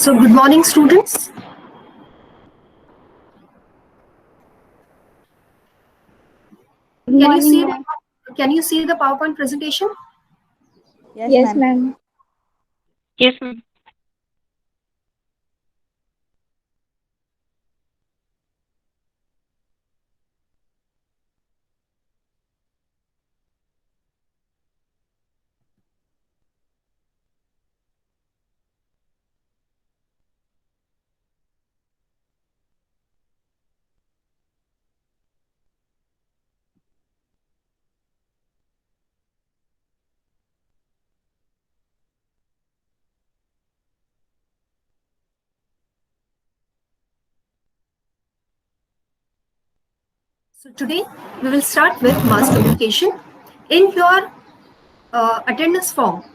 So good morning, students. Good morning, ma'am. Can you see the PowerPoint presentation? Yes, ma'am. Yes, ma'am. So today we will start with mass communication. In your attendance form,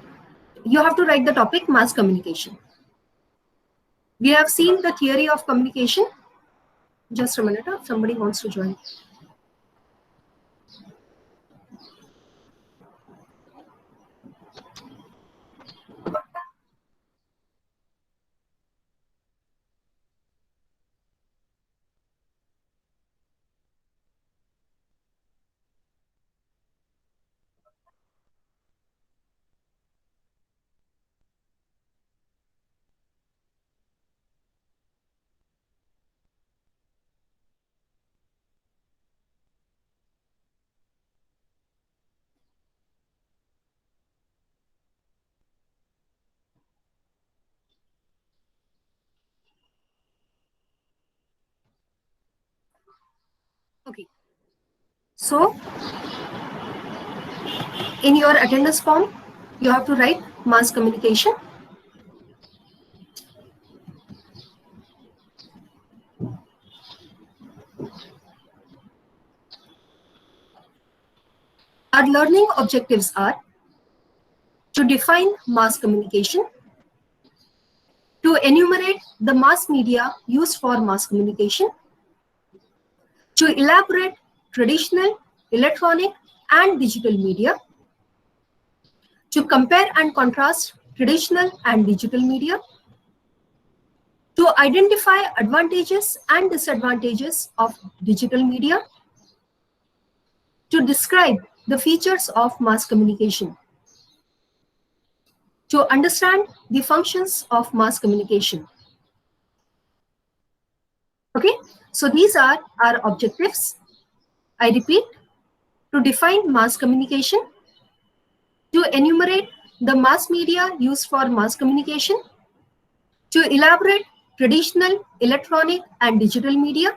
you have to write the topic mass communication. We have seen the theory of communication. Just a minute, somebody wants to join. Okay. So in your attendance form, you have to write mass communication. Our learning objectives are to define mass communication, to enumerate the mass media used for mass communication, to elaborate traditional, electronic, and digital media, to compare and contrast traditional and digital media, to identify advantages and disadvantages of digital media, to describe the features of mass communication, to understand the functions of mass communication. Okay, so these are our objectives. I repeat, to define mass communication, to enumerate the mass media used for mass communication, to elaborate traditional, electronic, and digital media,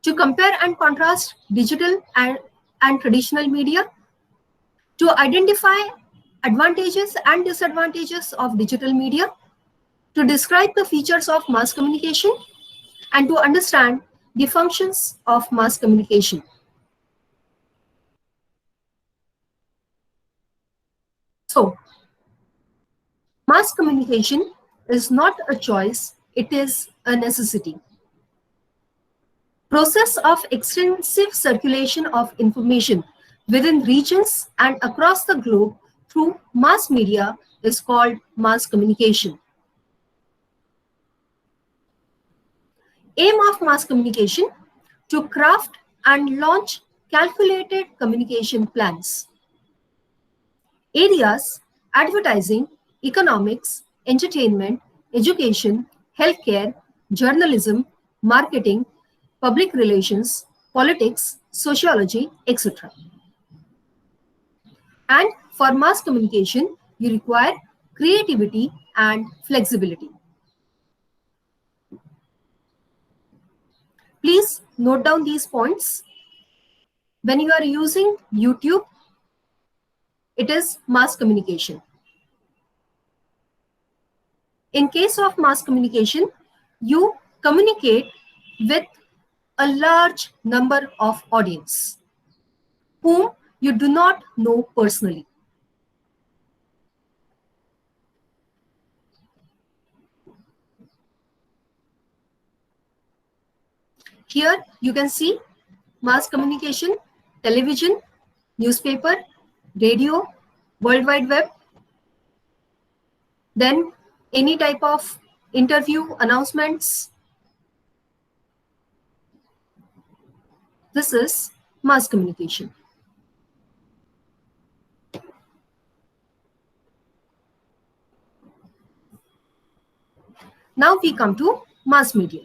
to compare and contrast digital and traditional media, to identify advantages and disadvantages of digital media, to describe the features of mass communication, and to understand the functions of mass communication. So, mass communication is not a choice, it is a necessity. Process of extensive circulation of information within regions and across the globe through mass media is called mass communication. Aim of mass communication: to craft and launch calculated communication plans. Areas: advertising, economics, entertainment, education, healthcare, journalism, marketing, public relations, politics, sociology, etc. And for mass communication, you require creativity and flexibility. Please note down these points. When you are using YouTube, it is mass communication. In case of mass communication, you communicate with a large number of audience whom you do not know personally. Here you can see mass communication: television, newspaper, radio, World Wide Web, then any type of interview announcements. This is mass communication. Now we come to mass media.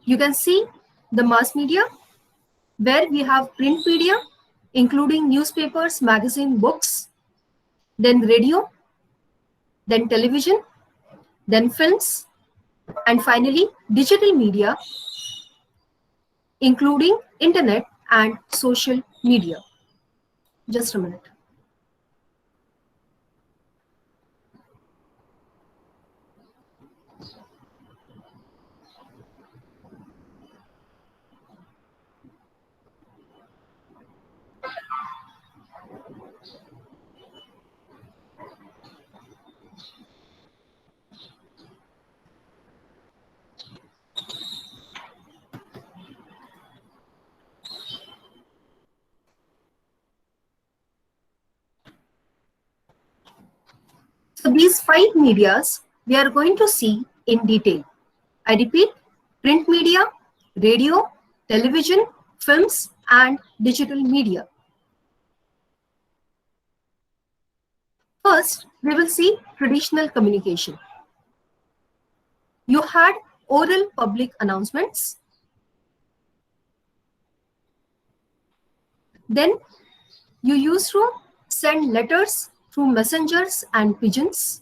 You can see the mass media where we have print media, including newspapers, magazine, books, then radio, then television, then films, and finally digital media, including internet and social media. Just a minute. So these 5 medias we are going to see in detail. I repeat, print media, radio, television, films, and digital media. First, we will see traditional communication. You had oral public announcements. Then you used to send letters through messengers and pigeons.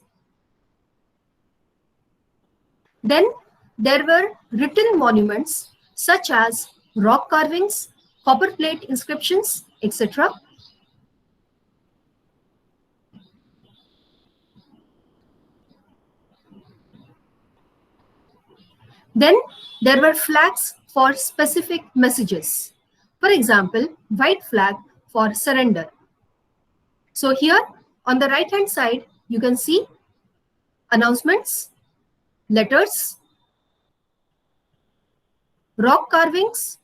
Then there were written monuments such as rock carvings, copper plate inscriptions, etc. Then there were flags for specific messages. For example, white flag for surrender. So here on the right hand side, you can see announcements, letters, rock carvings,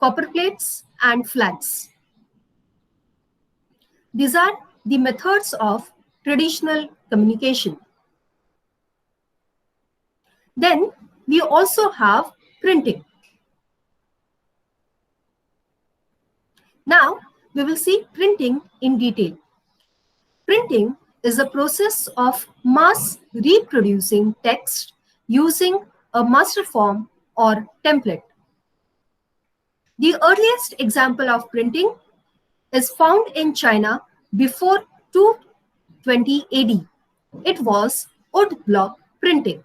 copper plates, and flags. These are the methods of traditional communication. Then we also have printing. Now we will see printing in detail. Printing is a process of mass reproducing text using a master form or template. The earliest example of printing is found in China before 220 AD. It was wood block printing.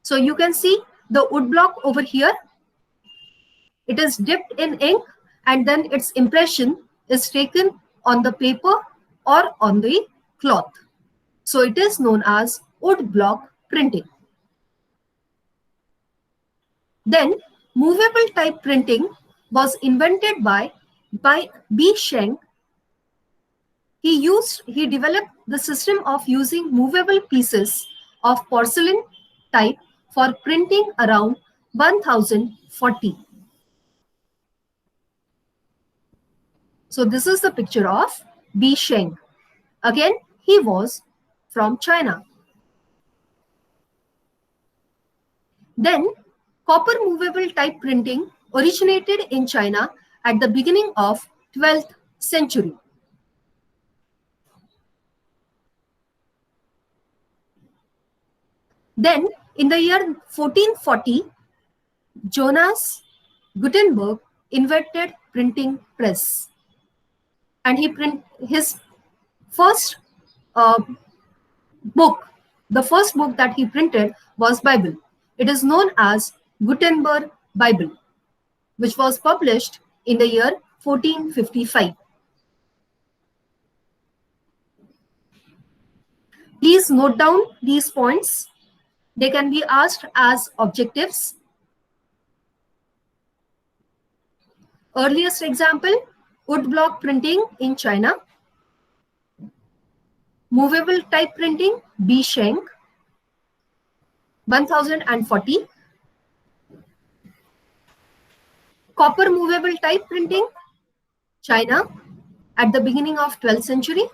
So you can see the wood block over here. It is dipped in ink and then its impression is taken on the paper or on the cloth. So it is known as wood block printing. Then movable type printing was invented by B. Sheng. He developed the system of using movable pieces of porcelain type for printing around 1040. So this is the picture of B. Sheng. Again, he was from China. Then copper movable type printing originated in China at the beginning of 12th century. Then in the year 1440, Jonas Gutenberg invented printing press. And his first book, the first book that he printed was Bible. It is known as Gutenberg Bible, which was published in the year 1455. Please note down these points. They can be asked as objectives. Earliest example, woodblock printing in China. Movable type printing, B. Sheng, 1040. Copper movable type printing, China, at the beginning of 12th century,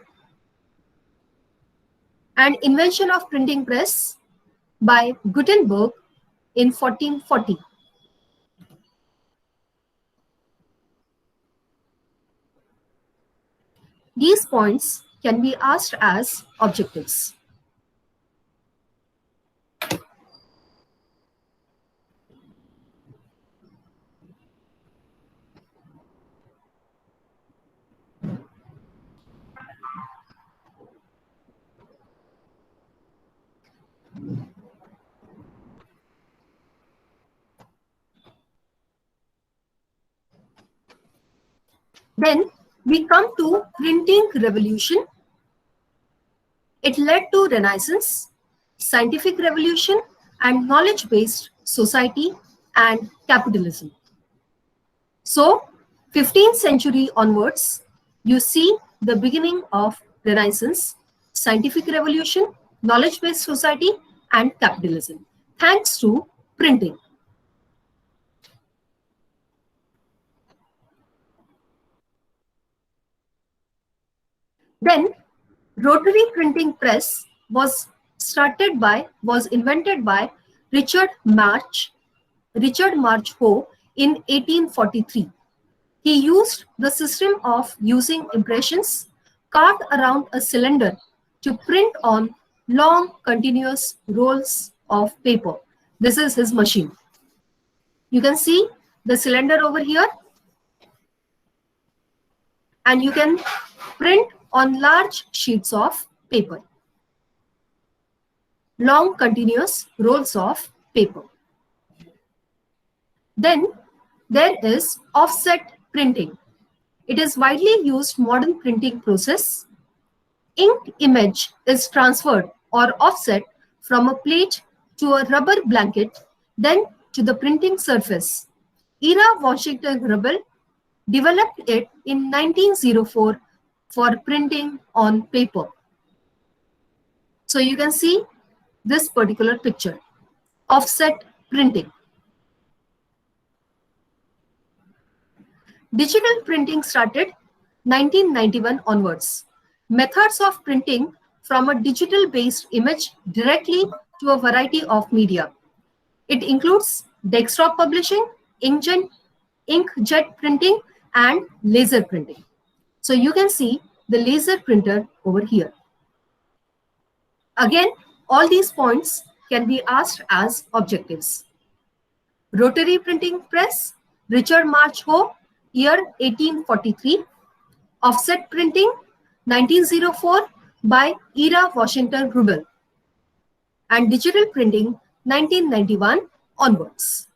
and invention of printing press by Gutenberg in 1440. These points can be asked as objectives. Then we come to printing revolution. It led to Renaissance, scientific revolution, and knowledge-based society and capitalism. So, 15th century onwards, you see the beginning of Renaissance, scientific revolution, knowledge-based society, and capitalism, thanks to printing. Then, rotary printing press was invented by Richard March Hoe in 1843. He used the system of using impressions carved around a cylinder to print on long continuous rolls of paper. This is his machine. You can see the cylinder over here, and you can print on large sheets of paper, long continuous rolls of paper. Then there is offset printing. It is widely used modern printing process. Inked image is transferred or offset from a plate to a rubber blanket, then to the printing surface. Ira Washington Rubel developed it in 1904 for printing on paper. So you can see this particular picture, offset printing. Digital printing started 1991 onwards. Methods of printing from a digital-based image directly to a variety of media. It includes desktop publishing, inkjet printing, and laser printing. So you can see the laser printer over here. Again, all these points can be asked as objectives. Rotary printing press, Richard March Hoe, year 1843. Offset printing, 1904 by Ira Washington Rubel. And digital printing, 1991 onwards.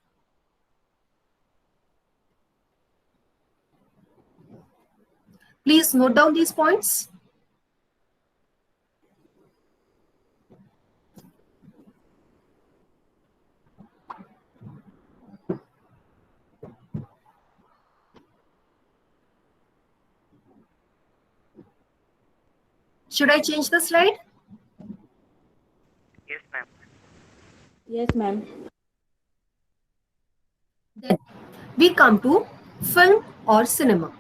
Please note down these points. Should I change the slide? Yes, ma'am. Yes, ma'am. Then we come to film or cinema.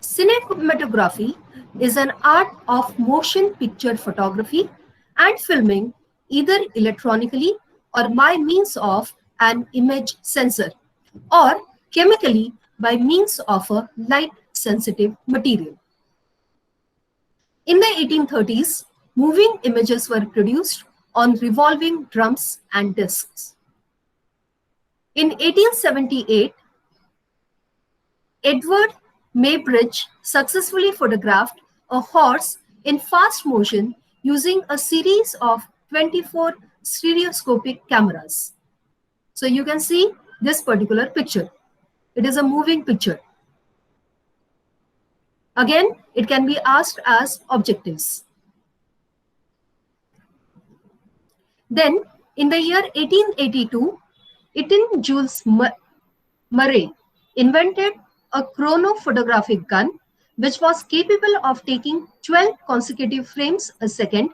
Cinematography is an art of motion picture photography and filming either electronically or by means of an image sensor or chemically by means of a light sensitive material. In the 1830s, moving images were produced on revolving drums and discs. In 1878, Edward Maybridge successfully photographed a horse in fast motion using a series of 24 stereoscopic cameras. So you can see this particular picture. It is a moving picture. Again, it can be asked as objectives. Then, in the year 1882, Etienne Jules Murray invented a chronophotographic gun which was capable of taking 12 consecutive frames a second,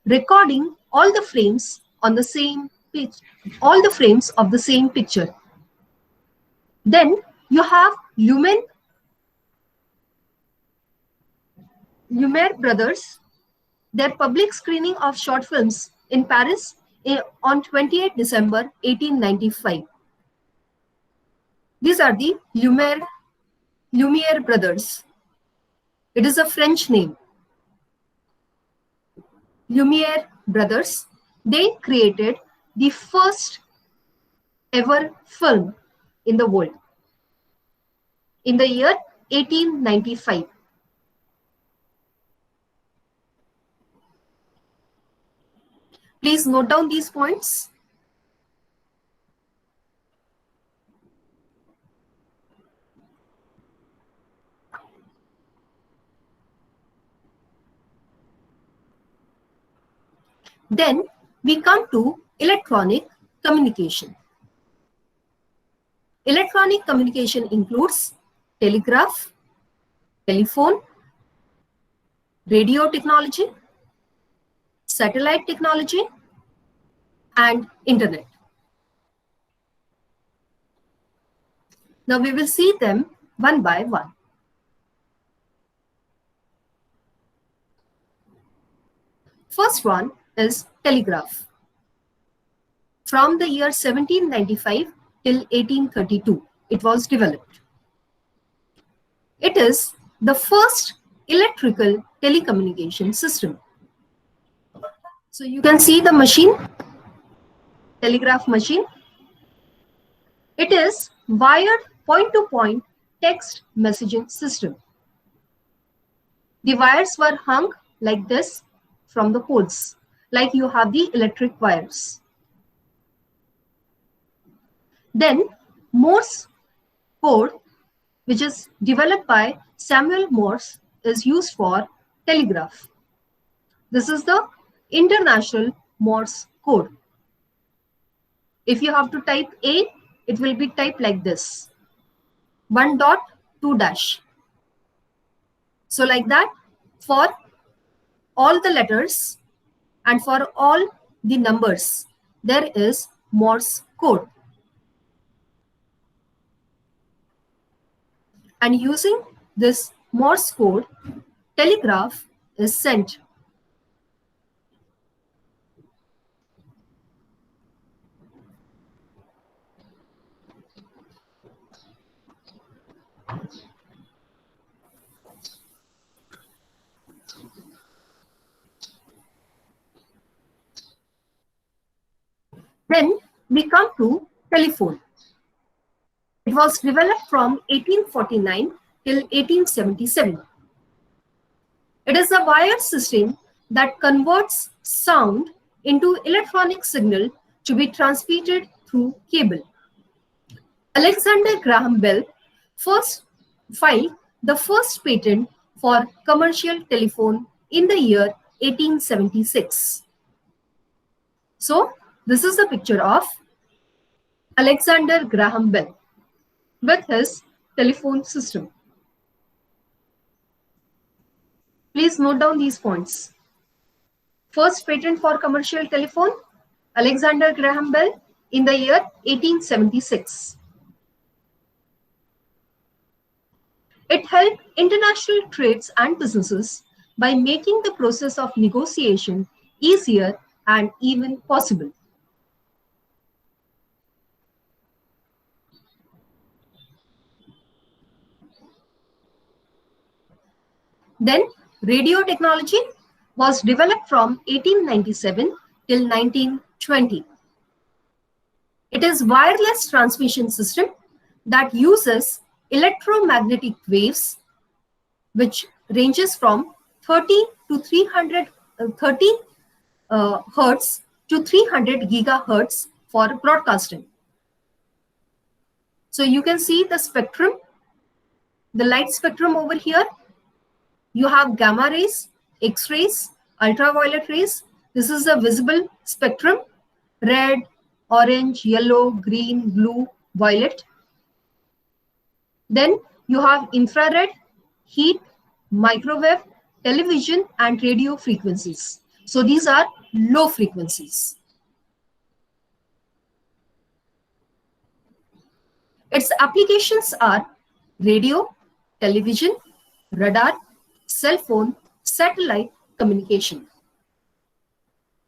recording all the frames on the same pitch, of the same picture. Then you have lumen Lumiere brothers, their public screening of short films in Paris on 28 December 1895. These are the Lumiere brothers. It is a French name. Lumiere brothers, they created the first ever film in the world in the year 1895. Please note down these points. Then we come to electronic communication. Electronic communication includes telegraph, telephone, radio technology, satellite technology, and internet. Now we will see them one by one. First one is telegraph. From the year 1795 till 1832, it was developed. It is the first electrical telecommunication system. So you can see the machine, telegraph machine. It is wired point-to-point text messaging system. The wires were hung like this from the poles, like you have the electric wires. Then Morse code, which is developed by Samuel Morse, is used for telegraph. This is the International Morse code. If you have to type A, it will be typed like this: 1 dot 2 dash. So like that, for all the letters and for all the numbers, there is Morse code. And using this Morse code, telegraph is sent. Then we come to telephone. It was developed from 1849 till 1877. It is a wired system that converts sound into electronic signal to be transmitted through cable. Alexander Graham Bell first filed the first patent for commercial telephone in the year 1876. So this is a picture of Alexander Graham Bell with his telephone system. Please note down these points. First patent for commercial telephone, Alexander Graham Bell in the year 1876. It helped international trades and businesses by making the process of negotiation easier and even possible. Then radio technology was developed from 1897 till 1920. It is wireless transmission system that uses electromagnetic waves, which ranges from 30 to 330 hertz to 300 gigahertz for broadcasting. So you can see the spectrum, the light spectrum over here. You have gamma rays, X-rays, ultraviolet rays. This is the visible spectrum: red, orange, yellow, green, blue, violet. Then you have infrared, heat, microwave, television, and radio frequencies. So these are low frequencies. Its applications are radio, television, radar, cell phone, satellite communication.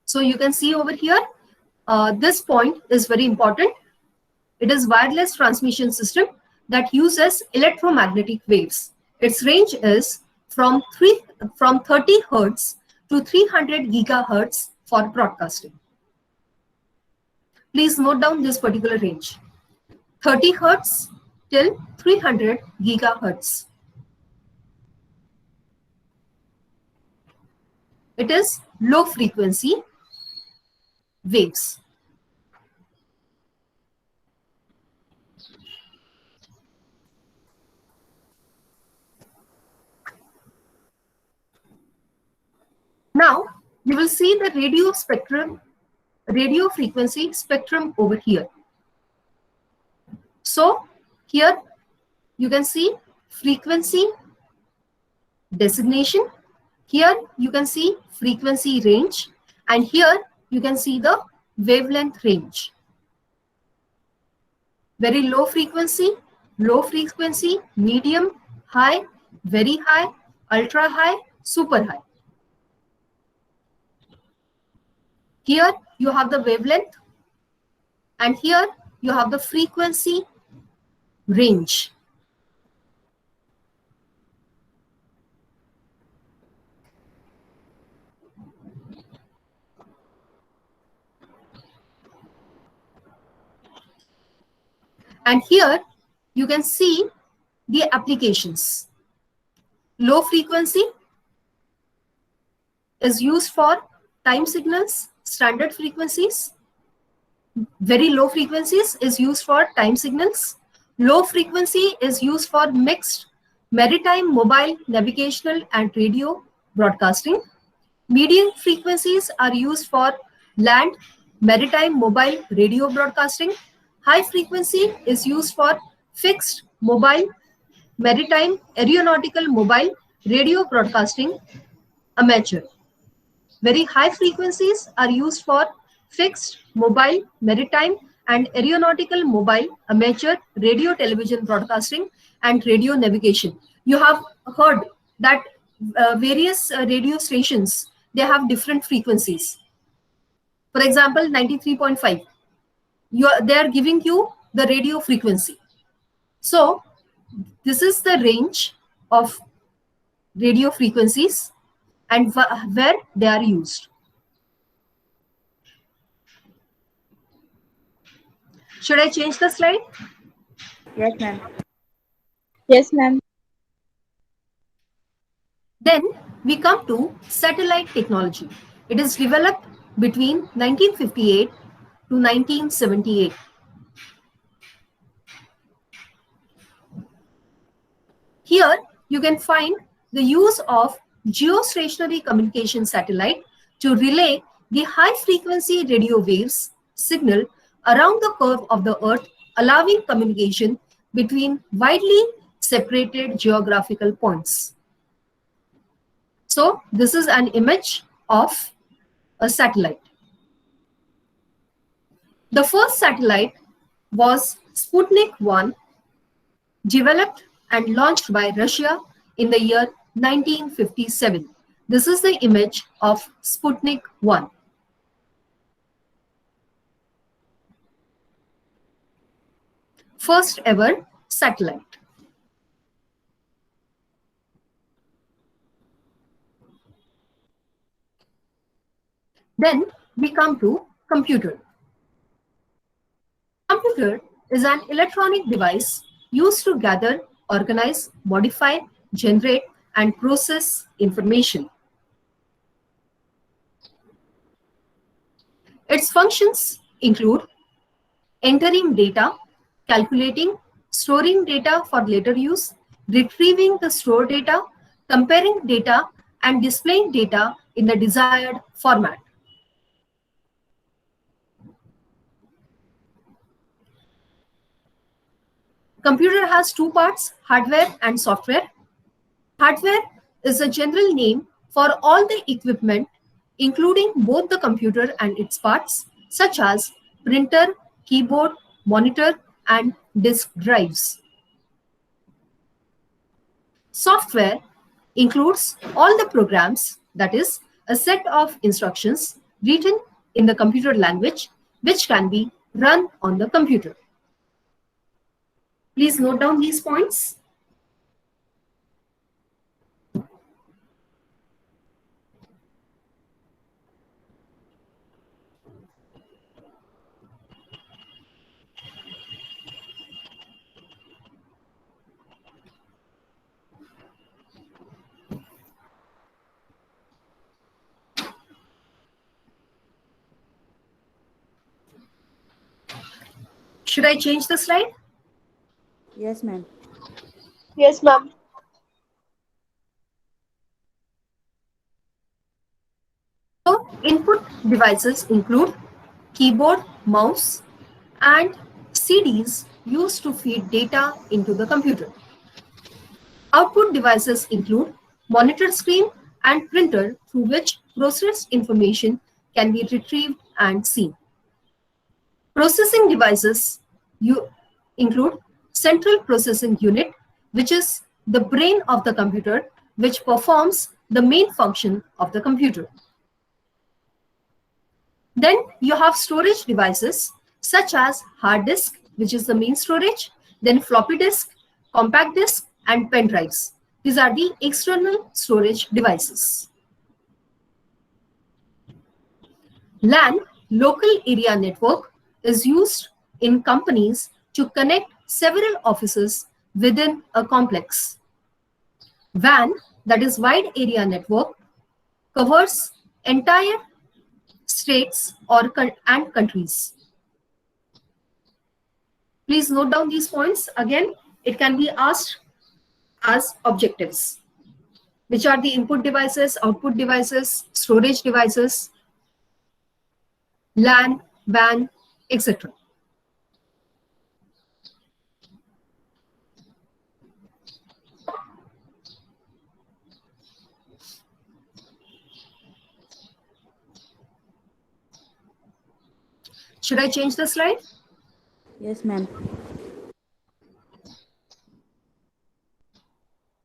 So you can see over here, this point is very important. It is wireless transmission system that uses electromagnetic waves. Its range is from 30 Hertz to 300 gigahertz for broadcasting. Please note down this particular range. 30 Hertz till 300 gigahertz. It is low frequency waves. Now you will see the radio frequency spectrum over here. So here you can see frequency designation. Here you can see frequency range, and here you can see the wavelength range. Very low frequency, medium, high, very high, ultra high, super high. Here you have the wavelength, and here you have the frequency range. And here you can see the applications. Low frequency is used for time signals, standard frequencies. Very low frequencies is used for time signals. Low frequency is used for mixed maritime, mobile, navigational, and radio broadcasting. Medium frequencies are used for land, maritime, mobile, radio broadcasting. High frequency is used for fixed, mobile, maritime, aeronautical, mobile, radio broadcasting, amateur. Very high frequencies are used for fixed, mobile, maritime, and aeronautical, mobile, amateur, radio, television broadcasting, and radio navigation. You have heard that various radio stations, they have different frequencies. For example, 93.5. They are giving you the radio frequency. So this is the range of radio frequencies and where they are used. Should I change the slide? Yes, ma'am. Yes, ma'am. Then we come to satellite technology. It is developed between 1958 to 1978. Here you can find the use of geostationary communication satellite to relay the high frequency radio waves signal around the curve of the Earth, allowing communication between widely separated geographical points. So this is an image of a satellite. The first satellite was Sputnik 1, developed and launched by Russia in the year 1957. This is the image of Sputnik 1. First ever satellite. Then we come to computer. Computer is an electronic device used to gather, organize, modify, generate, and process information. Its functions include entering data, calculating, storing data for later use, retrieving the stored data, comparing data, and displaying data in the desired format. Computer has two parts, hardware and software. Hardware is a general name for all the equipment, including both the computer and its parts, such as printer, keyboard, monitor, and disk drives. Software includes all the programs, that is, a set of instructions written in the computer language which can be run on the computer. Please note down these points. Should I change the slide? Yes, ma'am. Yes, ma'am. So, input devices include keyboard, mouse, and CDs used to feed data into the computer. Output devices include monitor screen and printer through which processed information can be retrieved and seen. Processing devices include central processing unit, which is the brain of the computer, which performs the main function of the computer. Then you have storage devices such as hard disk, which is the main storage, then floppy disk, compact disk, and pen drives. These are the external storage devices. LAN, local area network, is used in companies to connect several offices within a complex. WAN, that is wide area network, covers entire states and countries. Please note down these points. Again, it can be asked as objectives, which are the input devices, output devices, storage devices, LAN, WAN, etc. Should I change the slide? Yes, ma'am.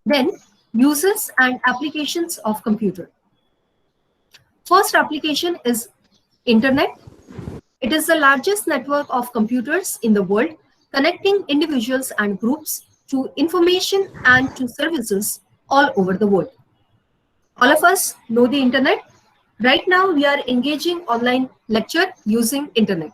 Then, uses and applications of computer. First application is Internet. It is the largest network of computers in the world, connecting individuals and groups to information and to services all over the world. All of us know the Internet. Right now, we are engaging online lecture using Internet.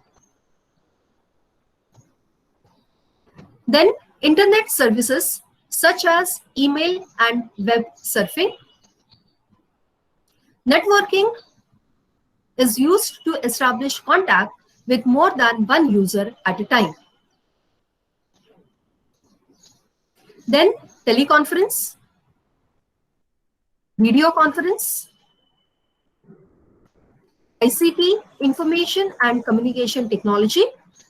Then, Internet services such as email and web surfing. Networking is used to establish contact with more than one user at a time. Then teleconference, video conference, ICT, information and communication technology,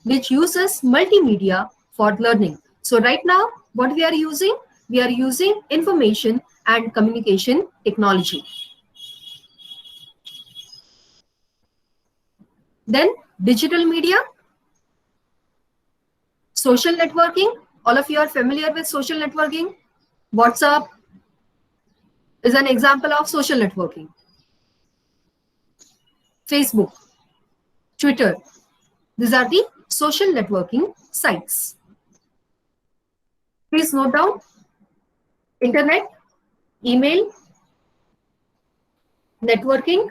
which uses multimedia for learning. So right now, what we are using? We are using information and communication technology. Then digital media, social networking. All of you are familiar with social networking. WhatsApp is an example of social networking. Facebook, Twitter, these are the social networking sites. Please note down: Internet, email, networking,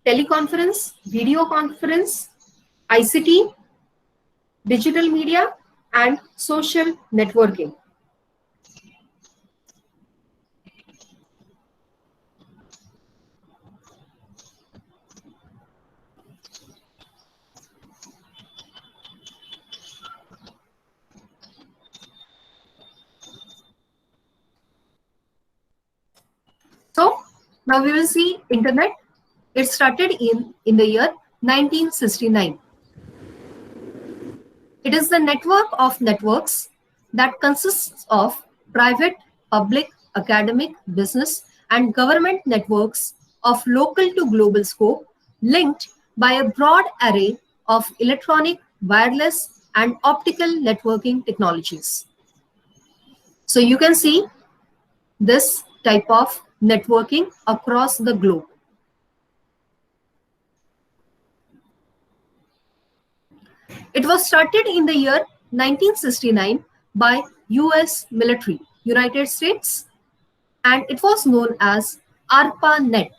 teleconference, video conference, ICT, digital media, and social networking. So now we will see Internet. It started in the year 1969. It is the network of networks that consists of private, public, academic, business, and government networks of local to global scope, linked by a broad array of electronic, wireless, and optical networking technologies. So you can see this type of networking across the globe. It was started in the year 1969 by US military, United States, and it was known as ARPANET.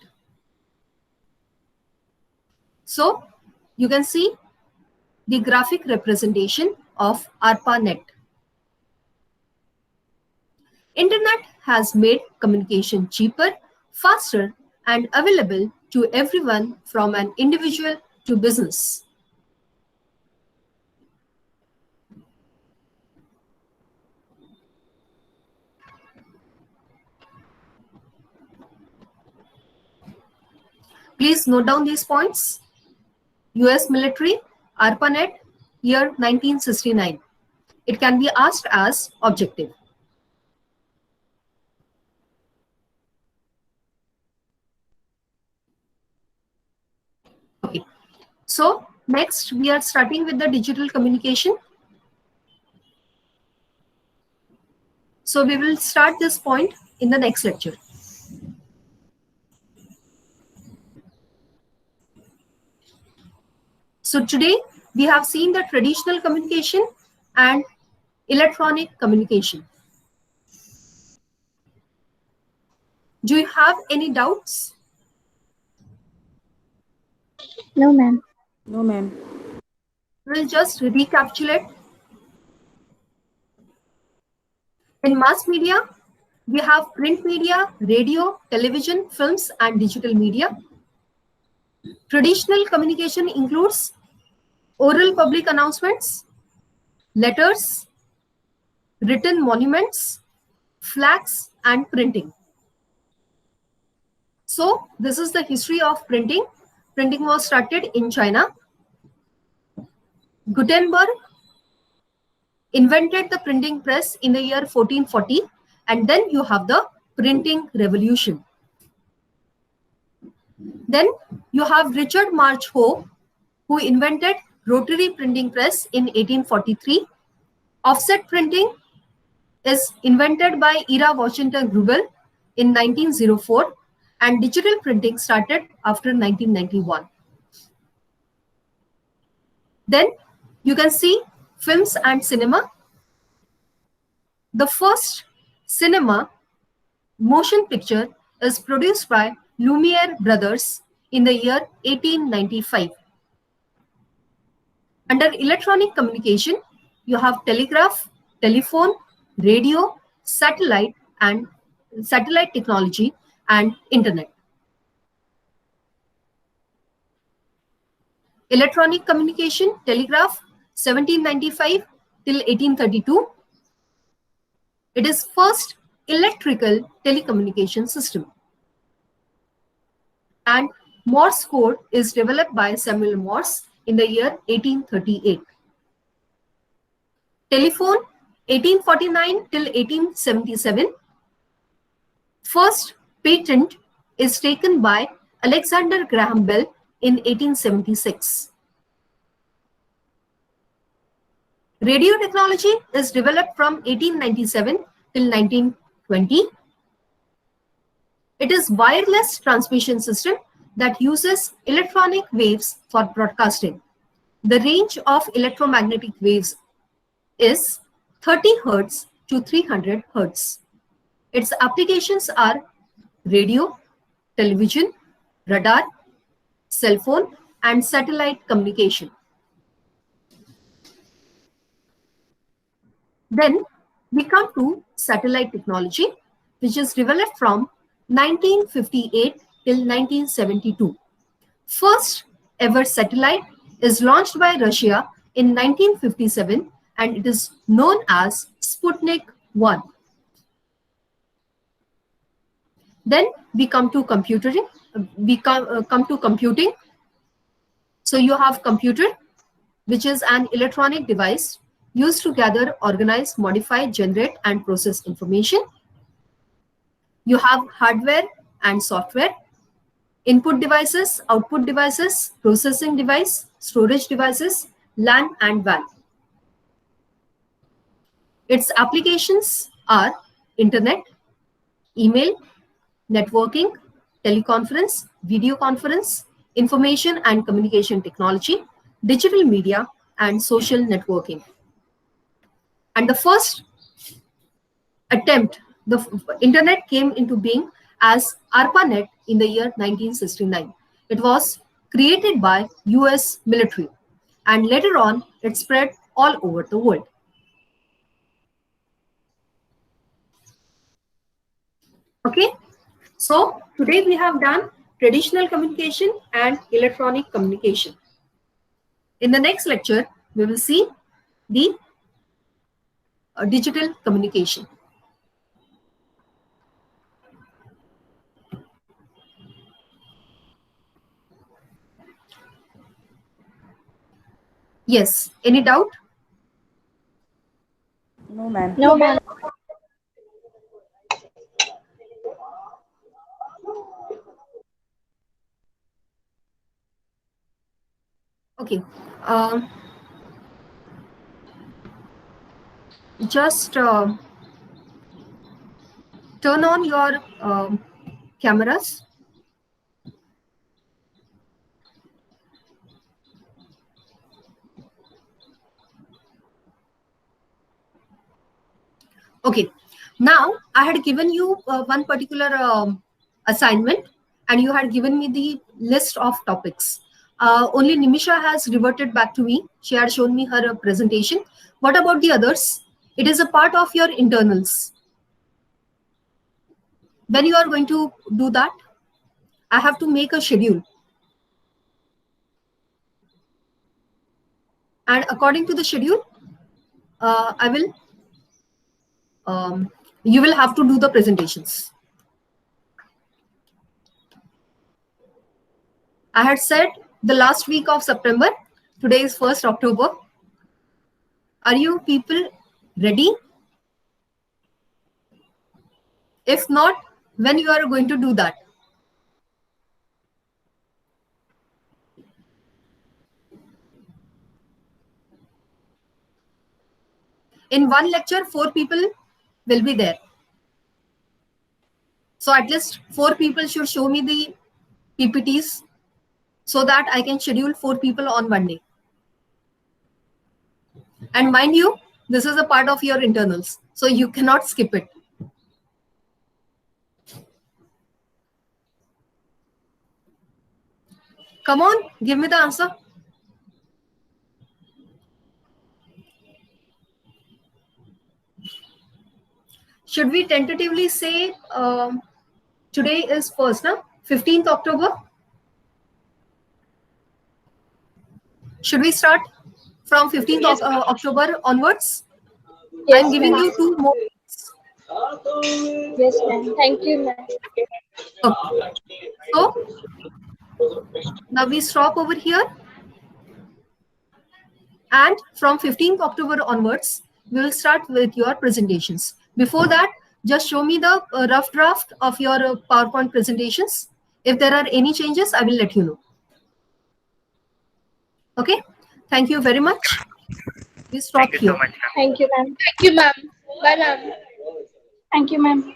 So you can see the graphic representation of ARPANET. Internet has made communication cheaper, faster, and available to everyone from an individual to business. Please note down these points. US military, ARPANET, year 1969. It can be asked as objective. Okay. So next we are starting with the digital communication. So we will start this point in the next lecture. So today we have seen the traditional communication and electronic communication. Do you have any doubts? No, ma'am. No, ma'am. We'll just recapitulate. In mass media, we have print media, radio, television, films, and digital media. Traditional communication includes oral public announcements, letters, written monuments, flags, and printing. So this is the history of printing. Printing was started in China. Gutenberg invented the printing press in the year 1440, and then you have the printing revolution. Then you have Richard March Hoe, who invented rotary printing press in 1843. Offset printing is invented by Ira Washington Grubel in 1904, and digital printing started after 1991. Then you can see films and cinema. The first cinema motion picture is produced by Lumiere brothers in the year 1895. Under electronic communication, you have telegraph, telephone, radio, satellite technology, and internet. Electronic communication, telegraph, 1795 till 1832. It is first electrical telecommunication system. And Morse code is developed by Samuel Morse in the year 1838. Telephone, 1849 till 1877. First patent is taken by Alexander Graham Bell in 1876. Radio technology is developed from 1897 till 1920. It is wireless transmission system that uses electronic waves for broadcasting. The range of electromagnetic waves is 30 Hz to 300 Hz. Its applications are radio, television, radar, cell phone, and satellite communication. Then we come to satellite technology, which is developed from 1958 till 1972. First ever satellite is launched by Russia in 1957, and it is known as Sputnik 1. Then we come to computing. So you have computer, which is an electronic device used to gather, organize, modify, generate, and process information. You have hardware and software, input devices, output devices, processing device, storage devices, LAN and WAN. Its applications are internet, email, networking, teleconference, video conference, information and communication technology, digital media, and social networking. And the first attempt, the internet came into being as ARPANET in the year 1969. It was created by US military, and later on it spread all over the world. Okay, so today we have done traditional communication and electronic communication. In the next lecture, we will see the digital communication. Yes, any doubt? No, ma'am. No, ma'am. Okay. Just turn on your cameras. Okay. Now I had given you one particular assignment, and you had given me the list of topics. Only Nimisha has reverted back to me. She had shown me her presentation. What about the others? It is a part of your internals. When you are going to do that, I have to make a schedule. And according to the schedule, you will have to do the presentations. I had said the last week of September. Today is 1st October. Are you people ready? If not, when you are going to do that? In one lecture, 4 people will be there. So at least 4 people should show me the PPTs so that I can schedule 4 people on one day. And mind you, this is a part of your internals, so you cannot skip it. Come on, give me the answer. Should we tentatively say today is 1st, no? 15th October? Should we start from 15th Yes, October onwards? Yes, I'm giving ma'am. you 2 more. Yes, ma'am. Thank you, ma'am. Okay. So now we stop over here. And from 15th October onwards, we will start with your presentations. Before that, just show me the rough draft of your PowerPoint presentations. If there are any changes, I will let you know. Okay. Thank you very much. We stop here. Thank you, ma'am. Thank you, ma'am. Bye, ma'am. Thank you, ma'am.